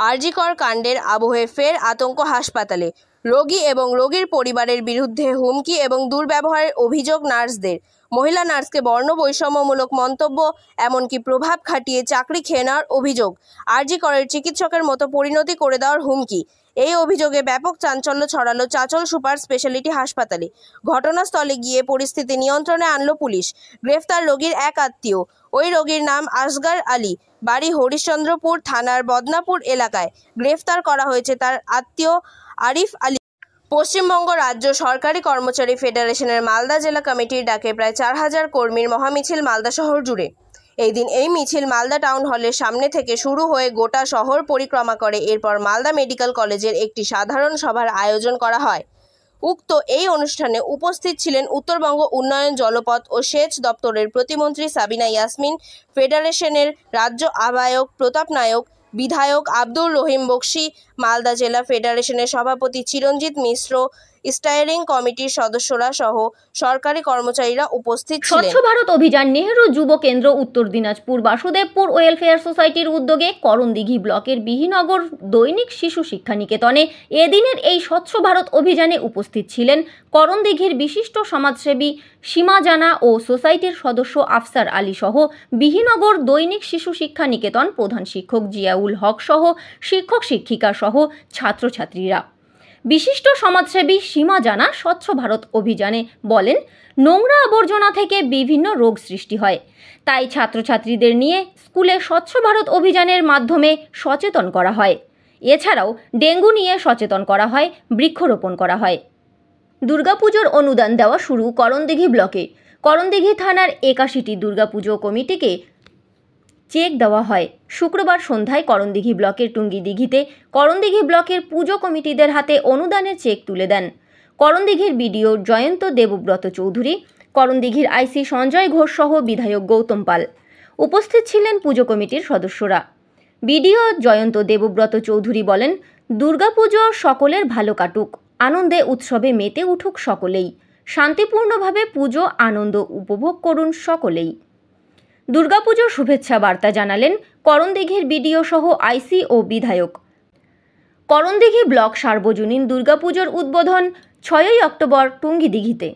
আরজিকর কাণ্ডের আবহে ফের আতঙ্ক হাসপাতালে। রোগী এবং রোগীর পরিবারের বিরুদ্ধে হুমকি এবং দুর্ব্যবহারের অভিযোগ নার্সদের। মহিলা নার্সকে বর্ণবৈষম্যমূলক মন্তব্য, এমনকি প্রভাব খাটিয়ে চাকরি খেয়ে নেওয়ার অভিযোগ। আরজিকরের চিকিৎসকের মতো পরিণতি করে দেওয়ার হুমকি। এই অভিযোগে ব্যাপক চাঞ্চল্য ছড়ালো চাঁচল সুপার স্পেশালিটি হাসপাতালে। ঘটনাস্থলে গিয়ে পরিস্থিতি নিয়ন্ত্রণে আনলো পুলিশ। গ্রেফতার রোগীর এক আত্মীয়। ওই রোগীর নাম আসগার আলী, বাড়ি হরিশ্চন্দ্রপুর থানার বদনাপুর এলাকায়। গ্রেফতার করা হয়েছে তার আত্মীয় আরিফ আলী। পশ্চিমবঙ্গ রাজ্য সরকারি কর্মচারী ফেডারেশনের মালদা জেলা কমিটির ডাকে প্রায় 4000 কর্মীর মহামিছিল মালদা শহর জুড়ে। এই দিন এই মিছিল মালদা টাউন হলের সামনে থেকে শুরু হয়ে গোটা শহর পরিক্রমা করে। এরপর মালদা মেডিকেল কলেজের একটি সাধারণ সভার আয়োজন করা হয়। উক্ত এই অনুষ্ঠানে উপস্থিত ছিলেন উত্তরবঙ্গ উন্নয়ন, জলপথ ও সেচ দপ্তরের প্রতিমন্ত্রী সাবিনা ইয়াসমিন, ফেডারেশনের রাজ্য আহ্বায়ক প্রতাপ নায়ক, বিধায়ক আব্দুর রহিম বক্সি, মালদা জেলা ফেডারেশনের সভাপতি চিরঞ্জিত মিশ্র, স্টায়ারিং কমিটির সদস্যরা সহ সরকারি কর্মচারীরা উপস্থিত ছিলেন। স্বচ্ছ ভারত অভিযান নেহেরু যুব কেন্দ্র উত্তর দিনাজপুর বাসুদেবপুর ওয়েলফেয়ার সোসাইটির উদ্যোগে করণদিঘি ব্লকের বিহিনগর দৈনিক শিশু শিক্ষা নিকেতনে এদিনের এই স্বচ্ছ ভারত অভিযানে উপস্থিত ছিলেন করণদিঘির বিশিষ্ট সমাজসেবী সীমা জানা ও সোসাইটির সদস্য আফসার আলী সহ বিহিনগর দৈনিক শিশু শিক্ষা নিকেতন প্রধান শিক্ষক জিয়াউল হক সহ শিক্ষক শিক্ষিকা সহ ছাত্রছাত্রীরা। বিশিষ্ট সমাজসেবী সীমা জানা স্বচ্ছ ভারত অভিযানে বলেন, নোংরা আবর্জনা থেকে বিভিন্ন রোগ সৃষ্টি হয়, তাই ছাত্রছাত্রীদের নিয়ে স্কুলে স্বচ্ছ ভারত অভিযানের মাধ্যমে সচেতন করা হয়। এছাড়াও ডেঙ্গু নিয়ে সচেতন করা হয়, বৃক্ষরোপণ করা হয়। দুর্গাপুজোর অনুদান দেওয়া শুরু করণদিঘি ব্লকে। করণদিঘি থানার 81টি দুর্গাপুজো কমিটিকে চেক দেওয়া হয়। শুক্রবার সন্ধ্যায় করণদিঘি ব্লকের টুঙ্গি দিঘিতে করণদিঘি ব্লকের পুজো কমিটিদের হাতে অনুদানের চেক তুলে দেন করণদিঘির বিডিও জয়ন্ত দেবব্রত চৌধুরী, করণদিঘির আইসি সঞ্জয় ঘোষ সহ বিধায়ক গৌতম পাল। উপস্থিত ছিলেন পুজো কমিটির সদস্যরা। বিডিও জয়ন্ত দেবব্রত চৌধুরী বলেন, দুর্গাপুজো সকলের ভালো কাটুক, আনন্দে উৎসবে মেতে উঠুক সকলেই, শান্তিপূর্ণভাবে পুজো আনন্দ উপভোগ করুন সকলেই। দুর্গাপুজোর শুভেচ্ছা বার্তা জানালেন করণদিঘির বিডিও সহ আইসি ও বিধায়ক। করণদিঘি ব্লক সার্বজনীন দুর্গাপুজোর উদ্বোধন 6ই অক্টোবর টুঙ্গি দিঘিতে।